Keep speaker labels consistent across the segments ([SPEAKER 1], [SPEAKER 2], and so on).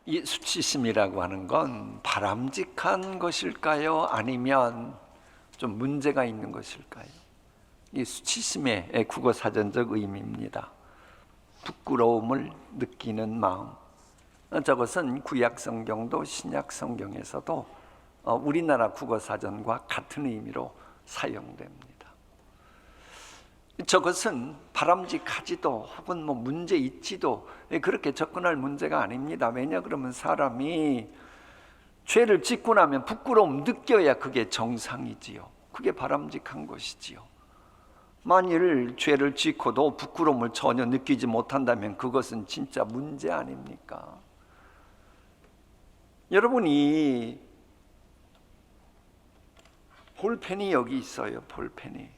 [SPEAKER 1] 이 수치심이라고 하는 건 바람직한 것일까요? 아니면 좀 문제가 있는 것일까요? 이 수치심의 국어사전적 의미입니다. 부끄러움을 느끼는 마음. 저것은 구약성경도 신약성경에서도 우리나라 국어사전과 같은 의미로 사용됩니다. 저것은 바람직하지도 혹은 문제 있지도 그렇게 접근할 문제가 아닙니다. 왜냐 그러면 사람이 죄를 짓고 나면 부끄러움 느껴야 그게 정상이지요. 그게 바람직한 것이지요. 만일 죄를 짓고도 부끄러움을 전혀 느끼지 못한다면 그것은 진짜 문제 아닙니까? 여러분이 볼펜이 여기 있어요. 볼펜이.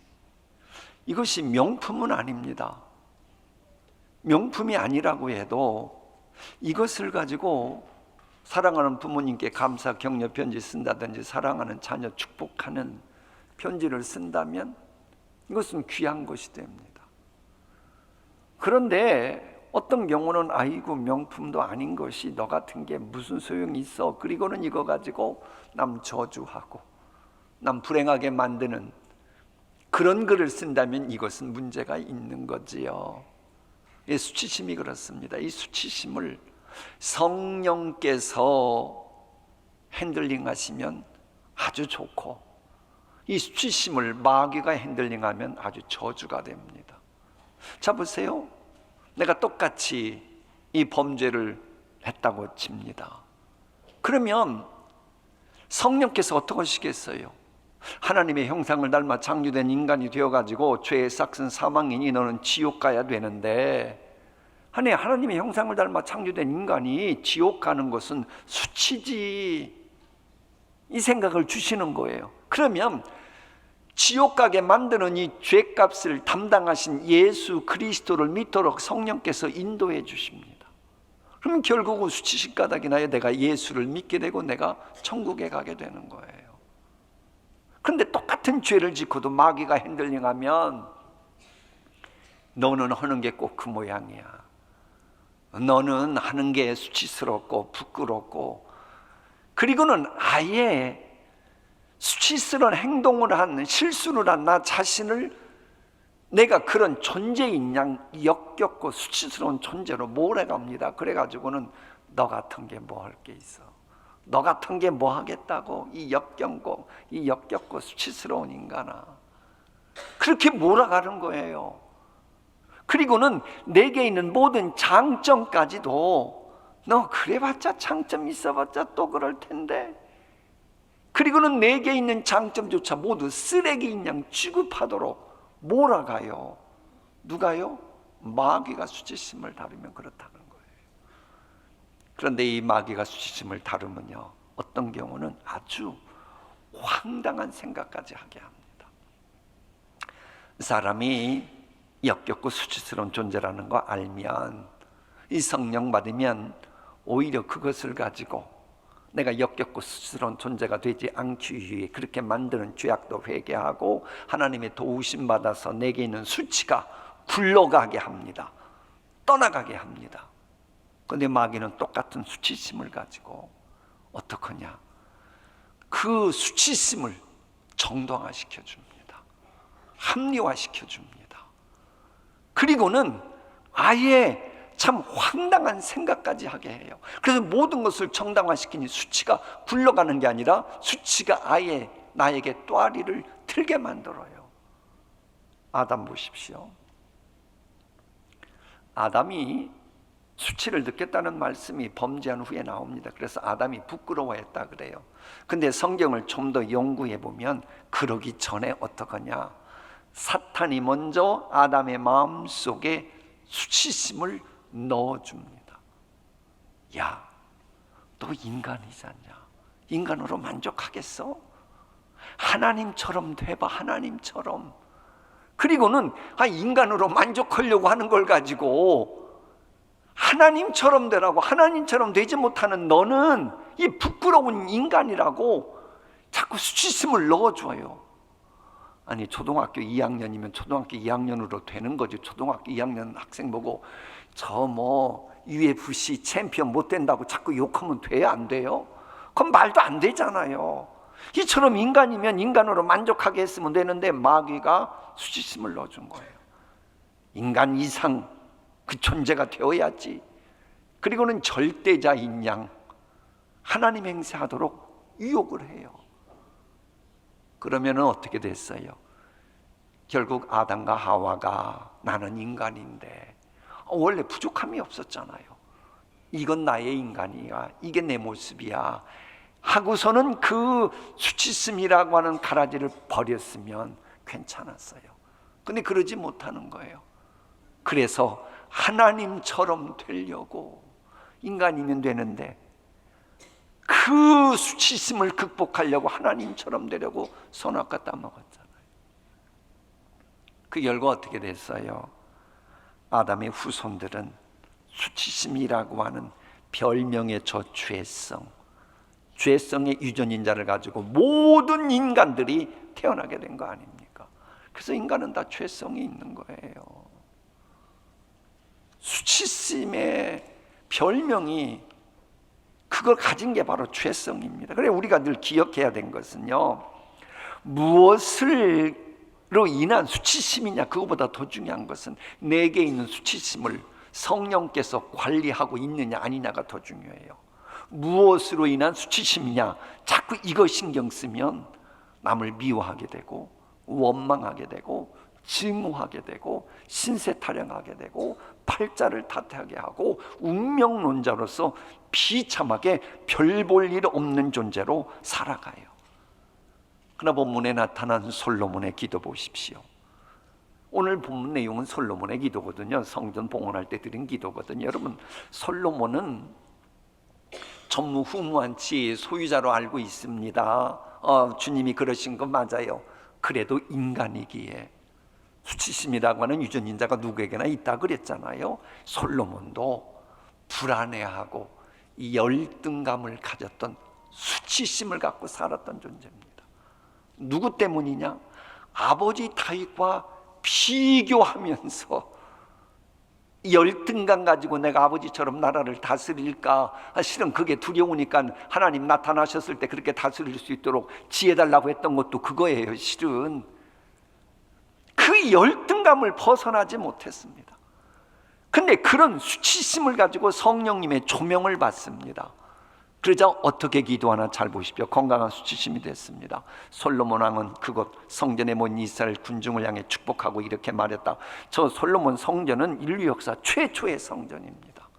[SPEAKER 1] 이것이 명품은 아닙니다. 명품이 아니라고 해도 이것을 가지고 사랑하는 부모님께 감사 격려 편지 쓴다든지 사랑하는 자녀 축복하는 편지를 쓴다면 이것은 귀한 것이 됩니다. 그런데 어떤 경우는 아이고 명품도 아닌 것이 너 같은 게 무슨 소용이 있어. 그리고는 이거 가지고 남 저주하고 남 불행하게 만드는 그런 글을 쓴다면 이것은 문제가 있는 거지요. 이 수치심이 그렇습니다. 이 수치심을 성령께서 핸들링하시면 아주 좋고 이 수치심을 마귀가 핸들링하면 아주 저주가 됩니다. 자 보세요. 내가 똑같이 이 범죄를 했다고 칩니다. 그러면 성령께서 어떻게 하시겠어요? 하나님의 형상을 닮아 창조된 인간이 되어가지고 죄의 싹슨 사망이니 너는 지옥 가야 되는데, 아니 하나님의 형상을 닮아 창조된 인간이 지옥 가는 것은 수치지, 이 생각을 주시는 거예요. 그러면 지옥 가게 만드는 이 죄값을 담당하신 예수 그리스도를 믿도록 성령께서 인도해 주십니다. 그럼 결국은 수치심 까닭이 나요. 내가 예수를 믿게 되고 내가 천국에 가게 되는 거예요. 그런데 똑같은 죄를 짓고도 마귀가 핸들링하면 너는 하는 게 꼭 그 모양이야. 너는 하는 게 수치스럽고 부끄럽고, 그리고는 아예 수치스러운 행동을 한, 실수를 한 나 자신을 내가 그런 존재인 양 역겹고 수치스러운 존재로 몰아갑니다. 그래가지고는 너 같은 게 뭐 할 게 있어, 너 같은 게 뭐 하겠다고, 이 역겹고 수치스러운 인간아, 그렇게 몰아가는 거예요. 그리고는 내게 있는 모든 장점까지도 너 그래봤자 장점 있어봤자 또 그럴 텐데, 그리고는 내게 있는 장점조차 모두 쓰레기인 양 취급하도록 몰아가요. 누가요? 마귀가 수치심을 다루면 그렇다는 거예요. 그런데 이 마귀가 수치심을 다루면요, 어떤 경우는 아주 황당한 생각까지 하게 합니다. 사람이 역겹고 수치스러운 존재라는 거 알면, 이 성령 받으면 오히려 그것을 가지고 내가 역겹고 수치스러운 존재가 되지 않기 위해 그렇게 만드는 죄악도 회개하고 하나님의 도우심 받아서 내게 있는 수치가 굴러가게 합니다. 떠나가게 합니다. 그런데 마귀는 똑같은 수치심을 가지고 어떡하냐, 그 수치심을 정당화시켜 줍니다. 합리화시켜 줍니다. 그리고는 아예 참 황당한 생각까지 하게 해요. 그래서 모든 것을 정당화시키니 수치가 굴러가는 게 아니라 수치가 아예 나에게 또아리를 틀게 만들어요. 아담 보십시오. 아담이 수치를 느꼈다는 말씀이 범죄한 후에 나옵니다. 그래서 아담이 부끄러워했다 그래요. 근데 성경을 좀 더 연구해 보면 그러기 전에 어떡하냐, 사탄이 먼저 아담의 마음속에 수치심을 넣어줍니다. 야, 너 인간이지 않냐? 인간으로 만족하겠어? 하나님처럼 돼봐, 하나님처럼. 그리고는 인간으로 만족하려고 하는 걸 가지고 하나님처럼 되라고, 하나님처럼 되지 못하는 너는 이 부끄러운 인간이라고 자꾸 수치심을 넣어줘요. 아니 초등학교 2학년이면 초등학교 2학년으로 되는 거지. 초등학교 2학년 학생 보고 저 UFC 챔피언 못 된다고 자꾸 욕하면 돼요, 안 돼요? 그건 말도 안 되잖아요. 이처럼 인간이면 인간으로 만족하게 했으면 되는데 마귀가 수치심을 넣어준 거예요. 인간 이상 그 존재가 되어야지. 그리고는 절대자인 양 하나님 행세하도록 유혹을 해요. 그러면 어떻게 됐어요? 결국 아담과 하와가 나는 인간인데 원래 부족함이 없었잖아요. 이건 나의 인간이야, 이게 내 모습이야 하고서는 그 수치심이라고 하는 가라지를 버렸으면 괜찮았어요. 근데 그러지 못하는 거예요. 그래서 하나님처럼 되려고, 인간이면 되는데 그 수치심을 극복하려고 하나님처럼 되려고 선악과 따먹었잖아요. 그 결과 어떻게 됐어요? 아담의 후손들은 수치심이라고 하는 별명의 저 죄성의 유전인자를 가지고 모든 인간들이 태어나게 된 거 아닙니까? 그래서 인간은 다 죄성이 있는 거예요. 수치심의 별명이 그걸 가진 게 바로 죄성입니다. 그래 우리가 늘 기억해야 된 것은요, 무엇으로 인한 수치심이냐, 그거보다 더 중요한 것은 내게 있는 수치심을 성령께서 관리하고 있느냐 아니냐가 더 중요해요. 무엇으로 인한 수치심이냐, 자꾸 이거 신경 쓰면 남을 미워하게 되고 원망하게 되고 증오하게 되고 신세타령하게 되고 팔자를 탓하게 하고 운명론자로서 비참하게 별 볼 일 없는 존재로 살아가요. 그러나 본문에 나타난 솔로몬의 기도 보십시오. 오늘 본문 내용은 솔로몬의 기도거든요. 성전 봉헌할 때 드린 기도거든요. 여러분, 솔로몬은 전무후무한 지혜의 소유자로 알고 있습니다. 주님이 그러신 건 맞아요. 그래도 인간이기에 수치심이라고 하는 유전인자가 누구에게나 있다 그랬잖아요. 솔로몬도 불안해하고 이 열등감을 가졌던 수치심을 갖고 살았던 존재입니다. 누구 때문이냐? 아버지 다윗과 비교하면서 열등감 가지고 내가 아버지처럼 나라를 다스릴까? 실은 그게 두려우니까 하나님 나타나셨을 때 그렇게 다스릴 수 있도록 지혜 달라고 했던 것도 그거예요. 실은 그 열등감을 벗어나지 못했습니다. 근데 그런 수치심을 가지고 성령님의 조명을 받습니다. 그러자 어떻게 기도하나 잘 보십시오. 건강한 수치심이 됐습니다. 솔로몬 왕은 그곳 성전에 모인 이스라엘 군중을 향해 축복하고 이렇게 말했다. 저 솔로몬 성전은 인류 역사 최초의 성전입니다.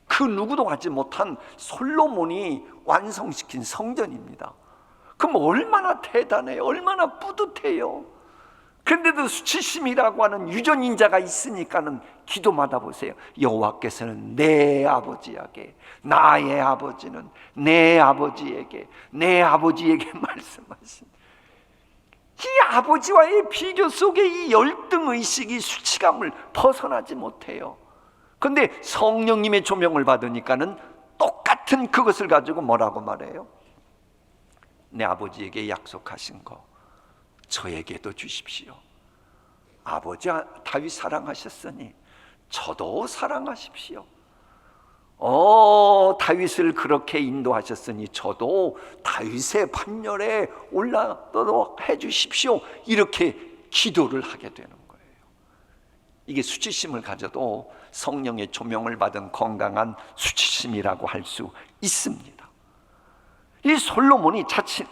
[SPEAKER 1] 그 누구도 하지 못한 솔로몬이 완성시킨 성전입니다. 그럼 얼마나 대단해요, 얼마나 뿌듯해요. 그런데도 수치심이라고 하는 유전인자가 있으니까는 기도마다 보세요. 여호와께서는 내 아버지에게, 나의 아버지는 내 아버지에게, 내 아버지에게 말씀하신, 이 아버지와의 비교 속에 이 열등의식이 수치감을 벗어나지 못해요. 그런데 성령님의 조명을 받으니까는 똑같은 그것을 가지고 뭐라고 말해요? 내 아버지에게 약속하신 거 저에게도 주십시오. 아버지 다윗 사랑하셨으니 저도 사랑하십시오. 다윗을 그렇게 인도하셨으니 저도 다윗의 판결에 올라도록 해주십시오. 이렇게 기도를 하게 되는 거예요. 이게 수치심을 가져도 성령의 조명을 받은 건강한 수치심이라고 할 수 있습니다. 이 솔로몬이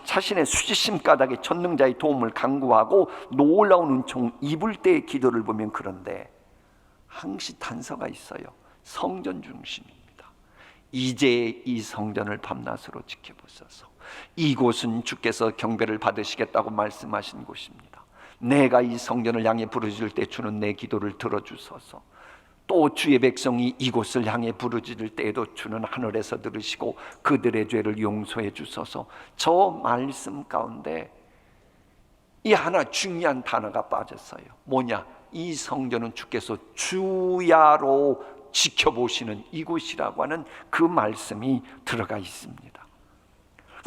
[SPEAKER 1] 자신의 수치심 까닭에 전능자의 도움을 간구하고 놀라운 은총 입을 때의 기도를 보면, 그런데 항시 단서가 있어요. 성전 중심입니다. 이제 이 성전을 밤낮으로 지켜보소서. 이곳은 주께서 경배를 받으시겠다고 말씀하신 곳입니다. 내가 이 성전을 향해 부르짖을 때 주는 내 기도를 들어주소서. 또 주의 백성이 이곳을 향해 부르짖을 때에도 주는 하늘에서 들으시고 그들의 죄를 용서해 주소서. 저 말씀 가운데 이 하나 중요한 단어가 빠졌어요. 뭐냐? 이 성전은 주께서 주야로 지켜보시는 이곳이라고 하는 그 말씀이 들어가 있습니다.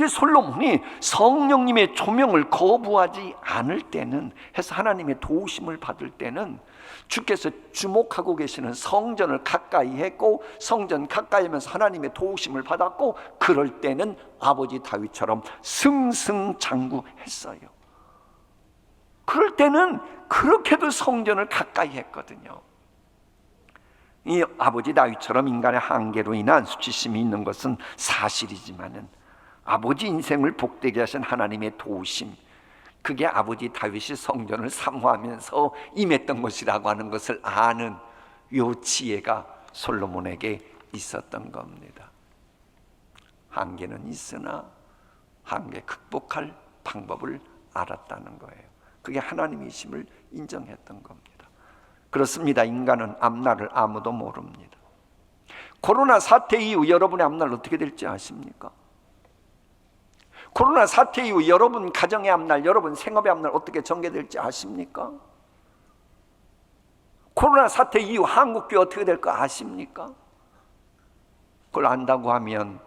[SPEAKER 1] 솔로몬이 성령님의 조명을 거부하지 않을 때는, 해서 하나님의 도우심을 받을 때는 주께서 주목하고 계시는 성전을 가까이 했고, 성전 가까이 하면서 하나님의 도우심을 받았고, 그럴 때는 아버지 다윗처럼 승승장구했어요. 그럴 때는 그렇게도 성전을 가까이 했거든요. 이 아버지 다윗처럼 인간의 한계로 인한 수치심이 있는 것은 사실이지만은, 아버지 인생을 복되게 하신 하나님의 도우심, 그게 아버지 다윗이 성전을 사모하면서 임했던 것이라고 하는 것을 아는 요 지혜가 솔로몬에게 있었던 겁니다. 한계는 있으나 한계 극복할 방법을 알았다는 거예요. 그게 하나님이심을 인정했던 겁니다. 그렇습니다. 인간은 앞날을 아무도 모릅니다. 코로나 사태 이후 여러분의 앞날 어떻게 될지 아십니까? 코로나 사태 이후 여러분 가정의 앞날, 여러분 생업의 앞날 어떻게 전개될지 아십니까? 코로나 사태 이후 한국교회 어떻게 될 거 아십니까? 그걸 안다고 하면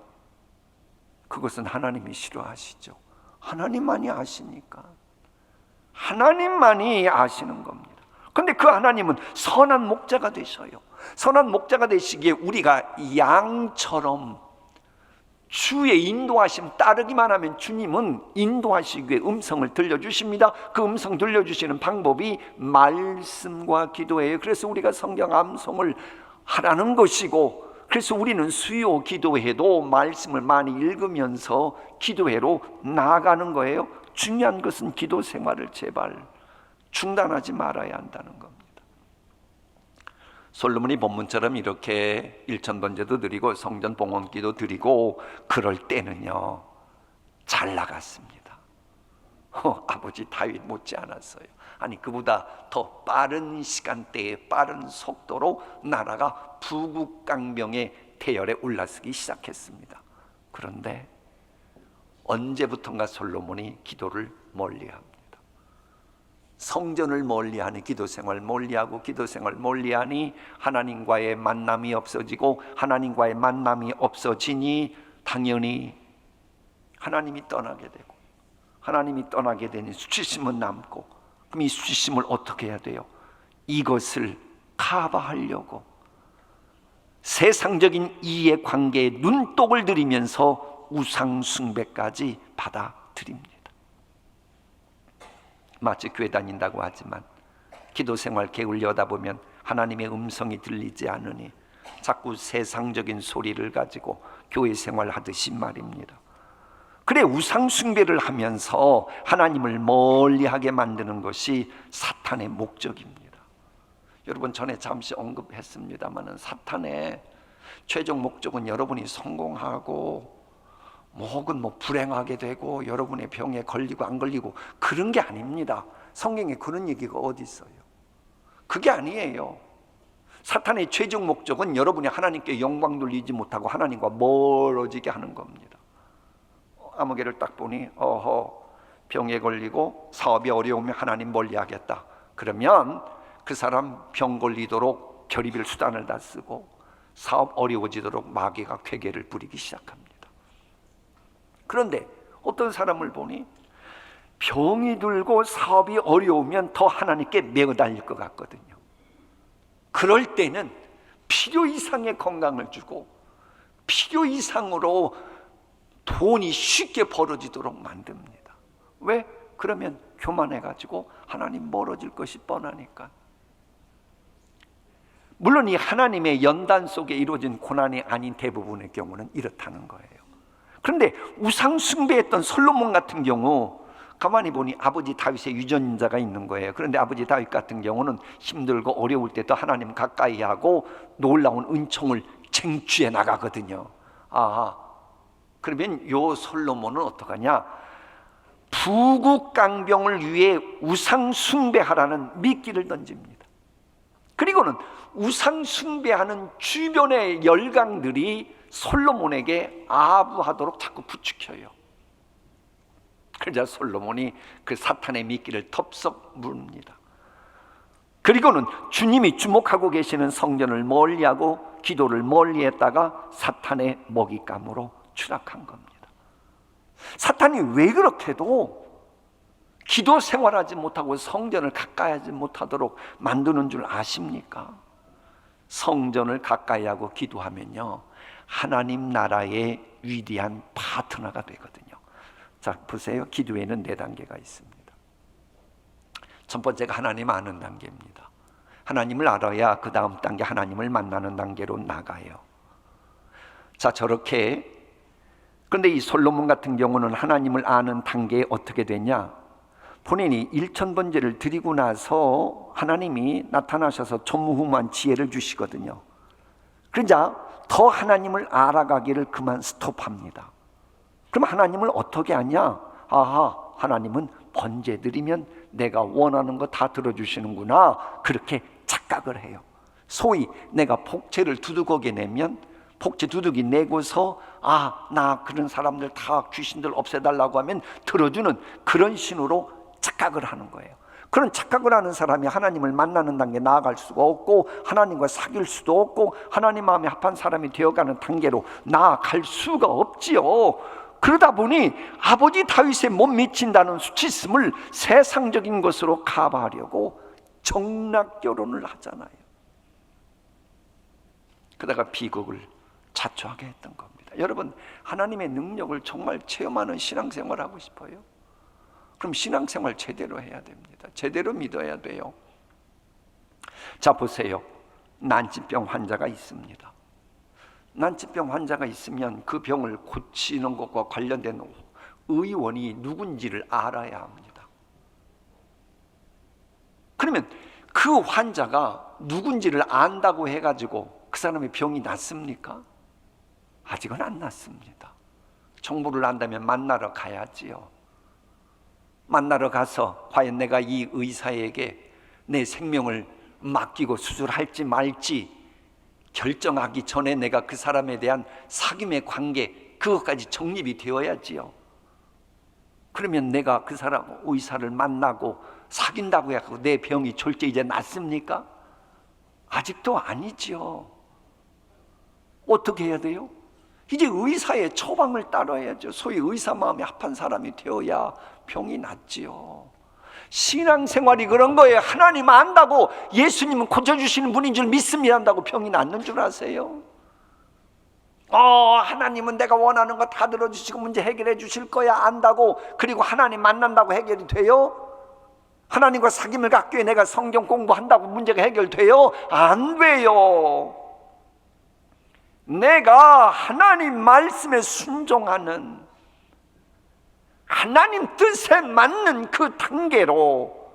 [SPEAKER 1] 그것은 하나님이 싫어하시죠. 하나님만이 아시니까. 하나님만이 아시는 겁니다. 그런데 그 하나님은 선한 목자가 되셔요. 선한 목자가 되시기에 우리가 양처럼 주의 인도하심 따르기만 하면 주님은 인도하시기 위해 음성을 들려주십니다. 그 음성 들려주시는 방법이 말씀과 기도예요. 그래서 우리가 성경 암송을 하라는 것이고, 그래서 우리는 수요 기도회도 말씀을 많이 읽으면서 기도회로 나아가는 거예요. 중요한 것은 기도 생활을 제발 중단하지 말아야 한다는 겁니다. 솔로몬이 본문처럼 이렇게 일천번제도 드리고 성전 봉헌기도 드리고 그럴 때는요, 잘 나갔습니다. 아버지 다윗 못지 않았어요. 아니, 그보다 더 빠른 시간대에 빠른 속도로 나라가 부국강병의 대열에 올라서기 시작했습니다. 그런데 언제부턴가 솔로몬이 기도를 멀리합니다. 성전을 멀리하니 기도생활 멀리하고, 기도생활 멀리하니 하나님과의 만남이 없어지고, 하나님과의 만남이 없어지니 당연히 하나님이 떠나게 되고, 하나님이 떠나게 되니 수치심은 남고, 그럼 이 수치심을 어떻게 해야 돼요? 이것을 커버하려고 세상적인 이해 관계에 눈독을 들이면서 우상 숭배까지 받아들입니다. 마치 교회 다닌다고 하지만 기도 생활 게을려다 보면 하나님의 음성이 들리지 않으니 자꾸 세상적인 소리를 가지고 교회 생활하듯이 말입니다. 그래, 우상 숭배를 하면서 하나님을 멀리하게 만드는 것이 사탄의 목적입니다. 여러분, 전에 잠시 언급했습니다마는 사탄의 최종 목적은 여러분이 성공하고 혹은 불행하게 되고 여러분의 병에 걸리고 안 걸리고 그런 게 아닙니다. 성경에 그런 얘기가 어디 있어요? 그게 아니에요. 사탄의 최종 목적은 여러분이 하나님께 영광 돌리지 못하고 하나님과 멀어지게 하는 겁니다. 아무개를 딱 보니 병에 걸리고 사업이 어려우면 하나님 멀리하겠다. 그러면 그 사람 병 걸리도록 별의별 수단을 다 쓰고 사업 어려워지도록 마귀가 괴계를 부리기 시작합니다. 그런데 어떤 사람을 보니 병이 들고 사업이 어려우면 더 하나님께 매어달릴 것 같거든요. 그럴 때는 필요 이상의 건강을 주고 필요 이상으로 돈이 쉽게 벌어지도록 만듭니다. 왜? 그러면 교만해가지고 하나님 멀어질 것이 뻔하니까. 물론 이 하나님의 연단 속에 이루어진 고난이 아닌 대부분의 경우는 이렇다는 거예요. 그런데 우상 숭배했던 솔로몬 같은 경우 가만히 보니 아버지 다윗의 유전자가 있는 거예요. 그런데 아버지 다윗 같은 경우는 힘들고 어려울 때도 하나님 가까이 하고 놀라운 은총을 쟁취해 나가거든요. 그러면 요 솔로몬은 어떡하냐? 부국강병을 위해 우상 숭배하라는 미끼를 던집니다. 그리고는 우상 숭배하는 주변의 열강들이 솔로몬에게 아부하도록 자꾸 부추겨요. 그러자 솔로몬이 그 사탄의 미끼를 덥석 물습니다. 그리고는 주님이 주목하고 계시는 성전을 멀리하고 기도를 멀리했다가 사탄의 먹잇감으로 추락한 겁니다. 사탄이 왜 그렇게도 기도 생활하지 못하고 성전을 가까이 하지 못하도록 만드는 줄 아십니까? 성전을 가까이 하고 기도하면요, 하나님 나라의 위대한 파트너가 되거든요. 자, 보세요. 기도에는 4단계가 있습니다. 첫 번째가 하나님 아는 단계입니다. 하나님을 알아야 그 다음 단계, 하나님을 만나는 단계로 나가요. 자, 저렇게. 그런데 이 솔로몬 같은 경우는 하나님을 아는 단계에 어떻게 되냐, 본인이 일천번제를 드리고 나서 하나님이 나타나셔서 전무후무한 지혜를 주시거든요. 그러자 더 하나님을 알아가기를 그만 스톱합니다. 그럼 하나님을 어떻게 아냐? 아하, 하나님은 번제 드리면 내가 원하는 거 다 들어주시는구나, 그렇게 착각을 해요. 소위 내가 복채를 두둑하게 내면 복채 두둑이 내고서 나 그런 사람들 다 귀신들 없애달라고 하면 들어주는 그런 신호로 착각을 하는 거예요. 그런 착각을 하는 사람이 하나님을 만나는 단계에 나아갈 수가 없고, 하나님과 사귈 수도 없고, 하나님 마음에 합한 사람이 되어가는 단계로 나아갈 수가 없지요. 그러다 보니 아버지 다윗의 못 미친다는 수치심을 세상적인 것으로 커버하려고 정락 결혼을 하잖아요. 그러다가 비극을 자초하게 했던 겁니다. 여러분, 하나님의 능력을 정말 체험하는 신앙생활 하고 싶어요? 그럼 신앙생활 제대로 해야 됩니다. 제대로 믿어야 돼요. 자, 보세요. 난치병 환자가 있습니다. 난치병 환자가 있으면 그 병을 고치는 것과 관련된 의원이 누군지를 알아야 합니다. 그러면 그 환자가 누군지를 안다고 해가지고 그 사람의 병이 낫습니까? 아직은 안 낫습니다. 정보를 안다면 만나러 가야지요. 만나러 가서 과연 내가 이 의사에게 내 생명을 맡기고 수술할지 말지 결정하기 전에 내가 그 사람에 대한 사귐의 관계, 그것까지 정립이 되어야지요. 그러면 내가 그 사람 의사를 만나고 사귄다고 해서 내 병이 졸제 이제 낫습니까? 아직도 아니지요. 어떻게 해야 돼요? 이제 의사의 처방을 따라야죠. 소위 의사 마음에 합한 사람이 되어야 병이 낫지요. 신앙생활이 그런 거예요. 하나님 안다고 예수님은 고쳐주시는 분인 줄 믿습니다 한다고 병이 낫는 줄 아세요? 하나님은 내가 원하는 거 다 들어주시고 문제 해결해 주실 거야 안다고, 그리고 하나님 만난다고 해결이 돼요? 하나님과 사귐을 갖기 위해 내가 성경 공부한다고 문제가 해결돼요? 안 돼요. 내가 하나님 말씀에 순종하는, 하나님 뜻에 맞는 그 단계로,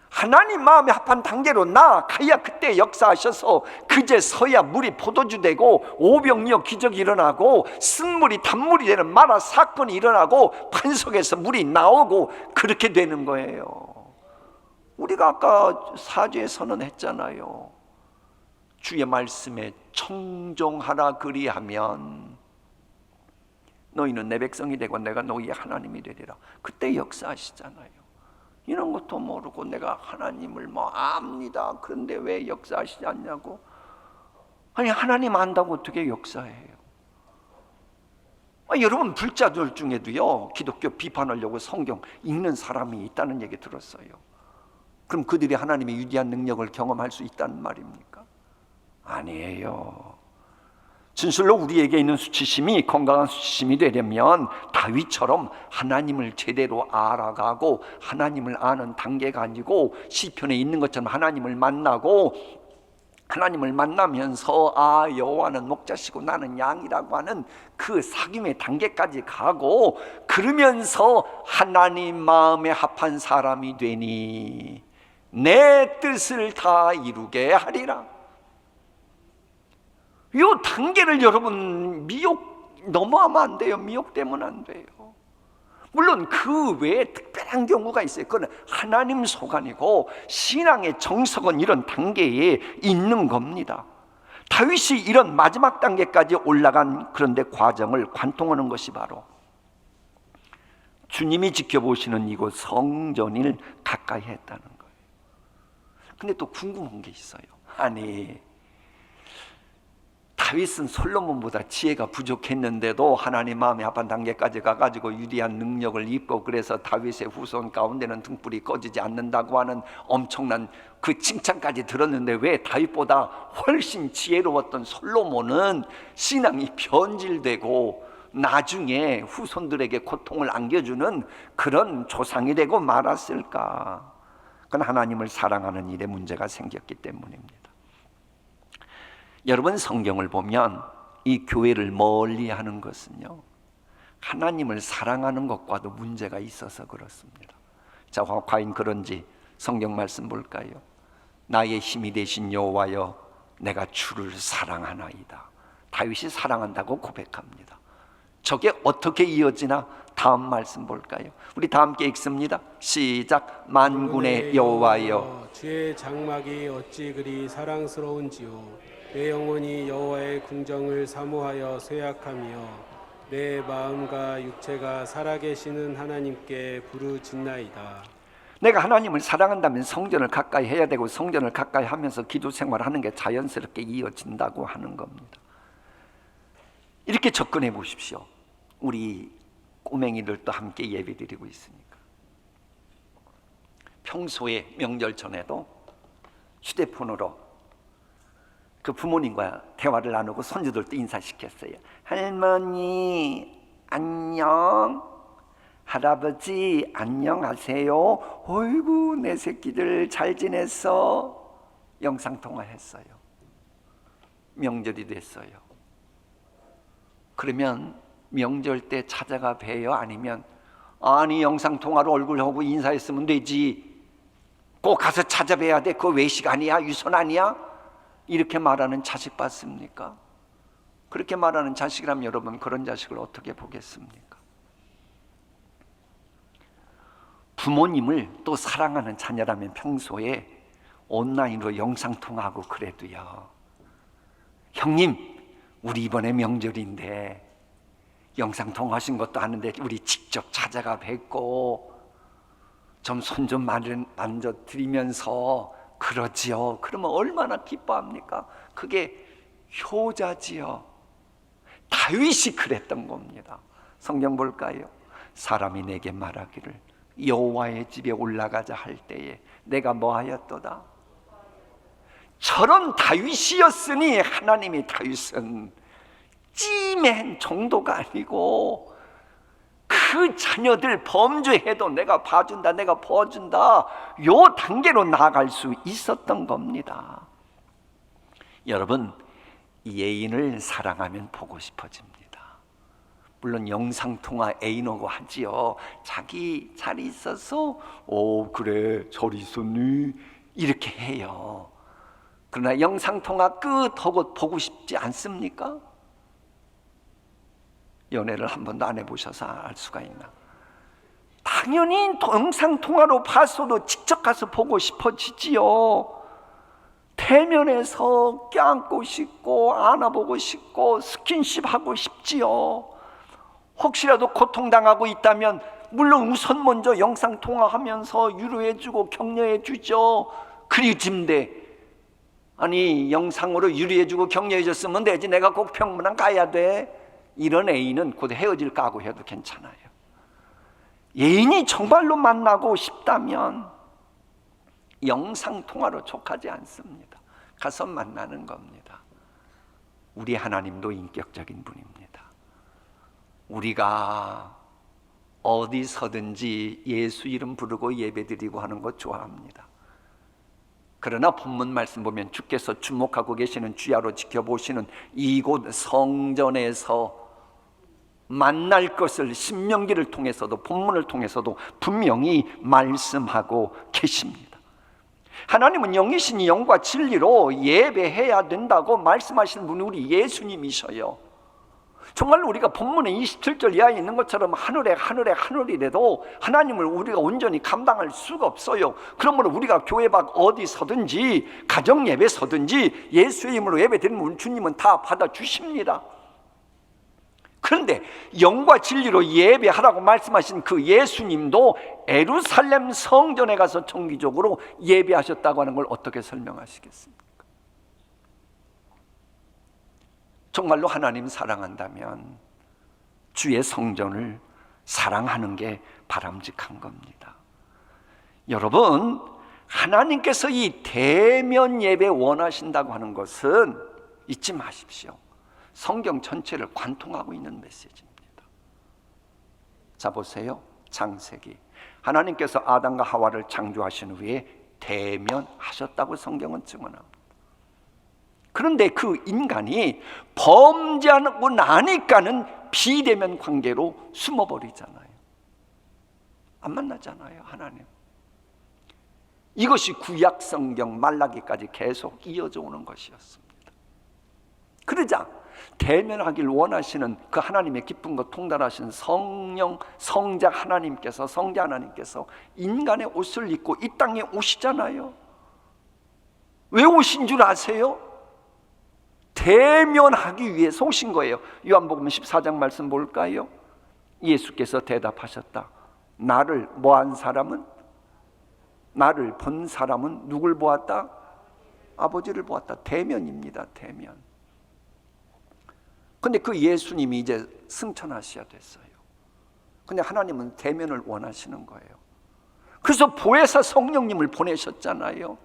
[SPEAKER 1] 하나님 마음에 합한 단계로 나아가야 그때 역사하셔서 그제서야 물이 포도주 되고 오병이어 기적이 일어나고 쓴물이 단물이 되는 마라 사건이 일어나고 판석에서 물이 나오고 그렇게 되는 거예요. 우리가 아까 사죄 선언했잖아요. 주의 말씀에 청종하라 그리하면 너희는 내 백성이 되고 내가 너희의 하나님이 되리라. 그때 역사하시잖아요. 이런 것도 모르고 내가 하나님을 압니다. 그런데 왜 역사하시지 않냐고. 아니, 하나님 안다고 어떻게 역사해요? 여러분, 불자들 중에도요 기독교 비판하려고 성경 읽는 사람이 있다는 얘기 들었어요. 그럼 그들이 하나님의 유지한 능력을 경험할 수 있다는 말입니까? 아니에요. 진실로 우리에게 있는 수치심이 건강한 수치심이 되려면 다윗처럼 하나님을 제대로 알아가고 하나님을 아는 단계가 아니고 시편에 있는 것처럼 하나님을 만나고 하나님을 만나면서 여호와는 목자시고 나는 양이라고 하는 그 사귐의 단계까지 가고, 그러면서 하나님 마음에 합한 사람이 되니 내 뜻을 다 이루게 하리라. 이 단계를 여러분 넘어가면 안 돼요. 미혹되면 안 돼요. 물론 그 외에 특별한 경우가 있어요. 그건 하나님 소관이고 신앙의 정석은 이런 단계에 있는 겁니다. 다윗이 이런 마지막 단계까지 올라간 그런데 과정을 관통하는 것이 바로 주님이 지켜보시는 이곳 성전을 가까이 했다는 거예요. 근데 또 궁금한 게 있어요. 아니, 다윗은 솔로몬보다 지혜가 부족했는데도 하나님 마음에 합한 단계까지 가가지고 위대한 능력을 입고, 그래서 다윗의 후손 가운데는 등불이 꺼지지 않는다고 하는 엄청난 그 칭찬까지 들었는데, 왜 다윗보다 훨씬 지혜로웠던 솔로몬은 신앙이 변질되고 나중에 후손들에게 고통을 안겨주는 그런 조상이 되고 말았을까? 그건 하나님을 사랑하는 일에 문제가 생겼기 때문입니다. 여러분, 성경을 보면 이 교회를 멀리하는 것은요, 하나님을 사랑하는 것과도 문제가 있어서 그렇습니다. 자, 과연 그런지 성경 말씀 볼까요? 나의 힘이 되신 여호와여, 내가 주를 사랑하나이다. 다윗이 사랑한다고 고백합니다. 저게 어떻게 이어지나? 다음 말씀 볼까요? 우리 다 함께 읽습니다. 시작. 만군의 여호와여,
[SPEAKER 2] 주의 장막이 어찌 그리 사랑스러운지요. 내 영혼이 여호와의 궁정을 사모하여 쇠약하며 내 마음과 육체가 살아계시는 하나님께 부르짖나이다.
[SPEAKER 1] 내가 하나님을 사랑한다면 성전을 가까이 해야 되고, 성전을 가까이 하면서 기도 생활하는 게 자연스럽게 이어진다고 하는 겁니다. 이렇게 접근해 보십시오. 우리 꼬맹이들도 함께 예배드리고 있으니까. 평소에 명절 전에도 휴대폰으로 그 부모님과 대화를 나누고 손주들도 인사시켰어요. 할머니 안녕, 할아버지 안녕하세요. 어이구 내 새끼들 잘 지냈어? 영상통화했어요. 명절이 됐어요. 그러면 명절 때 찾아가 봬요? 아니면 아니 영상통화로 얼굴하고 인사했으면 되지, 꼭 가서 찾아뵈야 돼, 그거 외식 아니야? 유선 아니야? 이렇게 말하는 자식 봤습니까? 그렇게 말하는 자식이라면 여러분, 그런 자식을 어떻게 보겠습니까? 부모님을 또 사랑하는 자녀라면 평소에 온라인으로 영상통화하고 그래도요, 형님 우리 이번에 명절인데 영상통화하신 것도 아는데 우리 직접 찾아가 뵙고 좀 손 좀 만져드리면서 그러지요. 그러면 얼마나 기뻐합니까? 그게 효자지요. 다윗이 그랬던 겁니다. 성경 볼까요? 사람이 내게 말하기를 여호와의 집에 올라가자 할 때에 내가 뭐하였도다? 저런 다윗이었으니 하나님이 다윗은 찜한 정도가 아니고 그 자녀들 범죄해도 내가 봐준다, 내가 보아준다, 요 단계로 나아갈 수 있었던 겁니다. 여러분, 이 애인을 사랑하면 보고 싶어집니다. 물론 영상통화 애인하고 하지요. 자기 잘 있었어? 그래 잘 있었니? 이렇게 해요. 그러나 영상통화 끝하고 보고 싶지 않습니까? 연애를 한 번도 안 해보셔서 알 수가 있나? 당연히 영상통화로 봤어도 직접 가서 보고 싶어지지요. 대면에서 껴안고 싶고 안아보고 싶고 스킨십하고 싶지요. 혹시라도 고통당하고 있다면 물론 우선 먼저 영상통화하면서 위로해주고 격려해주죠. 그리진데 아니 영상으로 위로해주고 격려해줬으면 되지 내가 꼭 병문안 가야 돼? 이런 애인은 곧 헤어질 각오해도 괜찮아요. 애인이 정말로 만나고 싶다면 영상통화로 족하지 않습니다. 가서 만나는 겁니다. 우리 하나님도 인격적인 분입니다. 우리가 어디서든지 예수 이름 부르고 예배드리고 하는 것 좋아합니다. 그러나 본문 말씀 보면 주께서 주목하고 계시는 주야로 지켜보시는 이곳 성전에서 만날 것을 신명기를 통해서도 본문을 통해서도 분명히 말씀하고 계십니다. 하나님은 영이시니 영과 진리로 예배해야 된다고 말씀하시는 분이 우리 예수님이셔요. 정말 우리가 본문의 27절 이하에 있는 것처럼 하늘이라도 하나님을 우리가 온전히 감당할 수가 없어요. 그러므로 우리가 교회 밖 어디 서든지 가정 예배 서든지 예수의 이름으로 예배 드리면 주님은 다 받아주십니다. 그런데 영과 진리로 예배하라고 말씀하신 그 예수님도 예루살렘 성전에 가서 정기적으로 예배하셨다고 하는 걸 어떻게 설명하시겠습니까? 정말로 하나님 사랑한다면 주의 성전을 사랑하는 게 바람직한 겁니다. 여러분, 하나님께서 이 대면 예배 원하신다고 하는 것은 잊지 마십시오. 성경 전체를 관통하고 있는 메시지입니다. 자, 보세요. 창세기, 하나님께서 아담과 하와를 창조하신 후에 대면하셨다고 성경은 증언합니다. 그런데 그 인간이 범죄하고 나니까는 비대면 관계로 숨어버리잖아요. 안 만나잖아요, 하나님. 이것이 구약 성경 말라기까지 계속 이어져 오는 것이었습니다. 그러자 대면하길 원하시는 그 하나님의 기쁨과 통달하신 성령, 성자 하나님께서 인간의 옷을 입고 이 땅에 오시잖아요. 왜 오신 줄 아세요? 대면하기 위해서 오신 거예요. 요한복음 14장 말씀 볼까요? 예수께서 대답하셨다. 나를 뭐한 사람은? 나를 본 사람은 누굴 보았다? 아버지를 보았다. 대면입니다. 대면. 근데 그 예수님이 이제 승천하셔야 됐어요. 근데 하나님은 대면을 원하시는 거예요. 그래서 보혜사 성령님을 보내셨잖아요.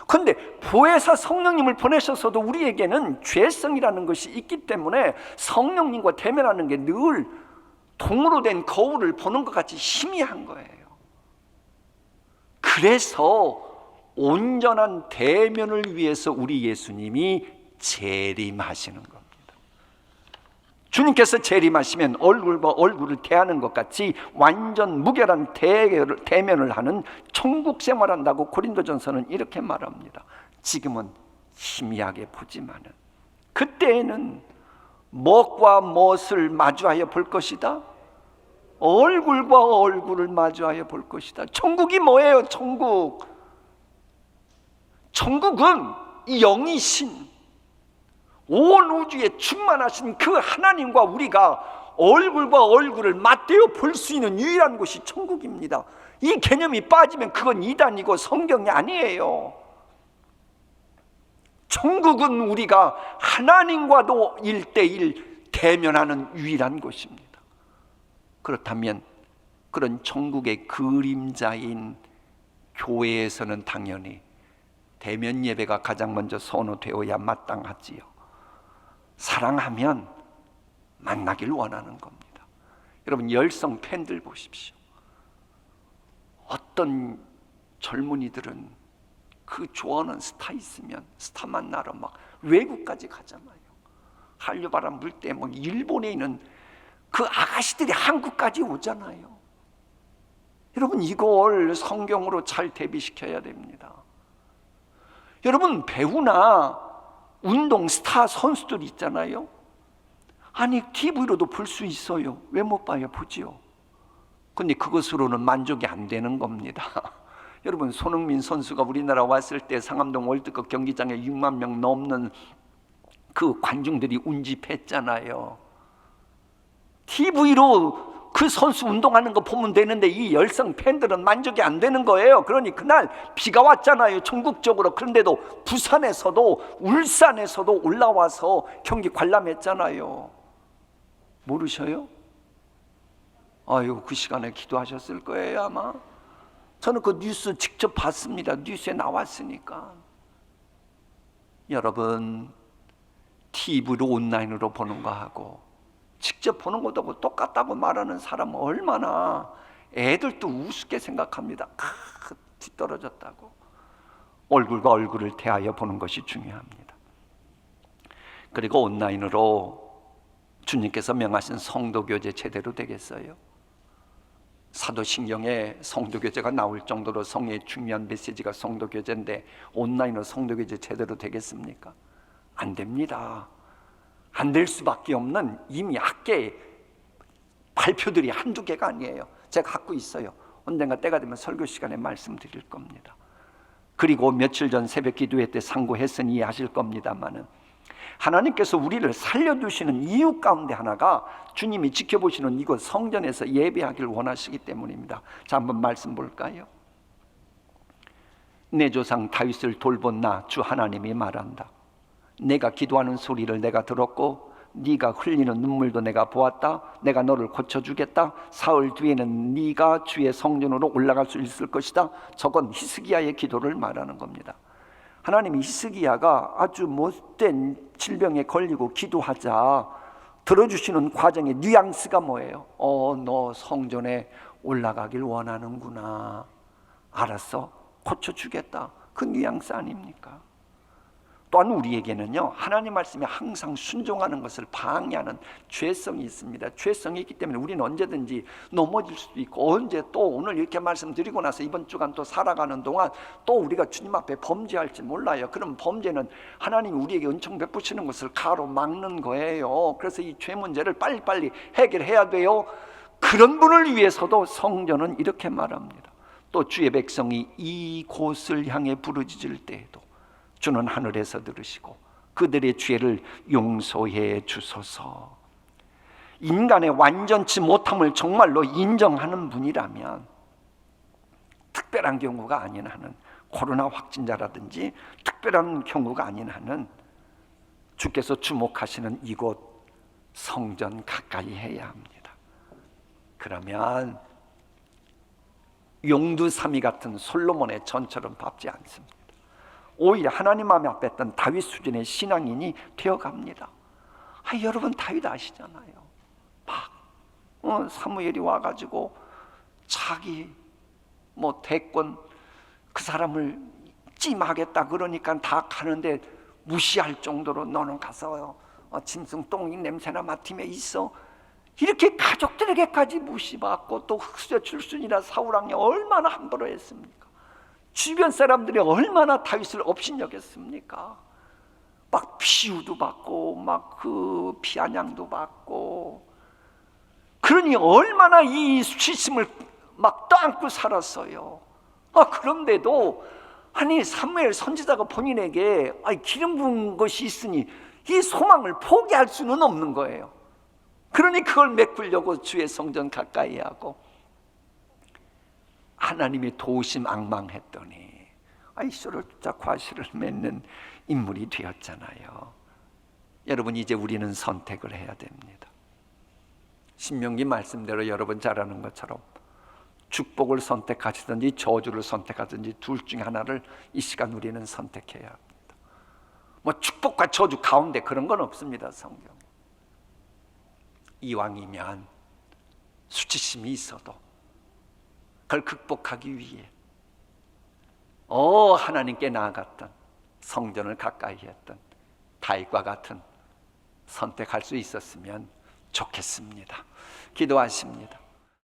[SPEAKER 1] 근데 보혜사 성령님을 보내셔서도 우리에게는 죄성이라는 것이 있기 때문에 성령님과 대면하는 게 늘 동으로 된 거울을 보는 것 같이 희미한 거예요. 그래서 온전한 대면을 위해서 우리 예수님이 재림하시는 겁니다. 주님께서 재림하시면 얼굴과 얼굴을 대하는 것 같이 완전 무결한 대면을 하는 천국 생활한다고 고린도전서는 이렇게 말합니다. 지금은 희미하게 보지만은 그때에는 무엇과 무엇을 마주하여 볼 것이다? 얼굴과 얼굴을 마주하여 볼 것이다. 천국이 뭐예요? 천국은 영이신 온 우주에 충만하신 그 하나님과 우리가 얼굴과 얼굴을 맞대어 볼 수 있는 유일한 곳이 천국입니다. 이 개념이 빠지면 그건 이단이고 성경이 아니에요. 천국은 우리가 하나님과도 1대1 대면하는 유일한 곳입니다. 그렇다면 그런 천국의 그림자인 교회에서는 당연히 대면 예배가 가장 먼저 선호되어야 마땅하지요. 사랑하면 만나길 원하는 겁니다. 여러분, 열성 팬들 보십시오. 어떤 젊은이들은 그 좋아하는 스타 있으면 스타 만나러 막 외국까지 가잖아요. 한류바람 불 때 막 일본에 있는 그 아가씨들이 한국까지 오잖아요. 여러분, 이걸 성경으로 잘 대비시켜야 됩니다. 여러분, 배우나 운동 스타 선수들 있잖아요. 아니, TV로도 볼 수 있어요. 왜 못 봐요? 보지요. 근데 그것으로는 만족이 안 되는 겁니다. 여러분, 손흥민 선수가 우리나라 왔을 때 상암동 월드컵 경기장에 6만 명 넘는 그 관중들이 운집했잖아요. TV로 그 선수 운동하는 거 보면 되는데 이 열성 팬들은 만족이 안 되는 거예요. 그러니 그날 비가 왔잖아요, 전국적으로. 그런데도 부산에서도 울산에서도 올라와서 경기 관람했잖아요. 모르셔요? 아유, 그 시간에 기도하셨을 거예요, 아마. 저는 그 뉴스 직접 봤습니다. 뉴스에 나왔으니까. 여러분, TV로 온라인으로 보는 거하고 직접 보는 것하고 똑같다고 말하는 사람은 얼마나 애들도 우습게 생각합니다. 뒤떨어졌다고. 얼굴과 얼굴을 대하여 보는 것이 중요합니다. 그리고 온라인으로 주님께서 명하신 성도교제 제대로 되겠어요? 사도신경에 성도교제가 나올 정도로 성의 중요한 메시지가 성도교제인데 온라인으로 성도교제 제대로 되겠습니까? 안 됩니다. 안 될 수밖에 없는 이미 학계 발표들이 한두 개가 아니에요. 제가 갖고 있어요. 언젠가 때가 되면 설교 시간에 말씀드릴 겁니다. 그리고 며칠 전 새벽 기도회 때 상고했으니 이해하실 겁니다만은 하나님께서 우리를 살려두시는 이유 가운데 하나가 주님이 지켜보시는 이곳 성전에서 예배하길 원하시기 때문입니다. 자, 한번 말씀 볼까요? 내 조상 다윗을 돌본 나 주 하나님이 말한다. 내가 기도하는 소리를 내가 들었고 네가 흘리는 눈물도 내가 보았다. 내가 너를 고쳐주겠다. 사흘 뒤에는 네가 주의 성전으로 올라갈 수 있을 것이다. 저건 히스기야의 기도를 말하는 겁니다. 하나님이 히스기야가 아주 못된 질병에 걸리고 기도하자 들어주시는 과정의 뉘앙스가 뭐예요? 너 성전에 올라가길 원하는구나. 알았어, 고쳐주겠다. 그 뉘앙스 아닙니까? 또한 우리에게는요, 하나님 말씀에 항상 순종하는 것을 방해하는 죄성이 있습니다. 죄성이 있기 때문에 우리는 언제든지 넘어질 수도 있고, 언제 또 오늘 이렇게 말씀드리고 나서 이번 주간 또 살아가는 동안 또 우리가 주님 앞에 범죄할지 몰라요. 그럼 범죄는 하나님이 우리에게 은총 베푸시는 것을 가로막는 거예요. 그래서 이 죄 문제를 빨리빨리 해결해야 돼요. 그런 분을 위해서도 성전은 이렇게 말합니다. 또 주의 백성이 이곳을 향해 부르짖을 때에도 주는 하늘에서 들으시고 그들의 죄를 용서해 주소서. 인간의 완전치 못함을 정말로 인정하는 분이라면 특별한 경우가 아닌 한은, 코로나 확진자라든지 특별한 경우가 아닌 한은 주께서 주목하시는 이곳 성전 가까이 해야 합니다. 그러면 용두사미 같은 솔로몬의 전처럼 밟지 않습니다. 오히려 하나님 마음 앞에 했던 다윗 수준의 신앙인이 되어갑니다. 여러분 다윗 아시잖아요. 사무엘이 와가지고 자기 대권 그 사람을 찜하겠다 그러니까 다 가는데 무시할 정도로 너는 가서 짐승 똥이 냄새나 맡으며 있어. 이렇게 가족들에게까지 무시받고 또 흑수저 출신이라 사울왕이 얼마나 함부로 했습니까? 주변 사람들이 얼마나 다윗을 업신여겼습니까? 막 비유도 받고 막 그 비아냥도 받고, 그러니 얼마나 이 수치심을 막 떠안고 살았어요. 그런데도 사무엘 선지자가 본인에게 기름 부은 것이 있으니 이 소망을 포기할 수는 없는 거예요. 그러니 그걸 메꾸려고 주의 성전 가까이 하고 하나님이 도우심 앙망했더니 이쇼를 쫓아 과실을 맺는 인물이 되었잖아요. 여러분, 이제 우리는 선택을 해야 됩니다. 신명기 말씀대로 여러분 잘 아는 것처럼 축복을 선택하시든지 저주를 선택하든지 둘 중에 하나를 이 시간 우리는 선택해야 합니다. 축복과 저주 가운데 그런 건 없습니다. 성경 이왕이면 수치심이 있어도 그걸 극복하기 위해 하나님께 나아갔던, 성전을 가까이 했던 다윗과 같은 선택할 수 있었으면 좋겠습니다. 기도하십니다.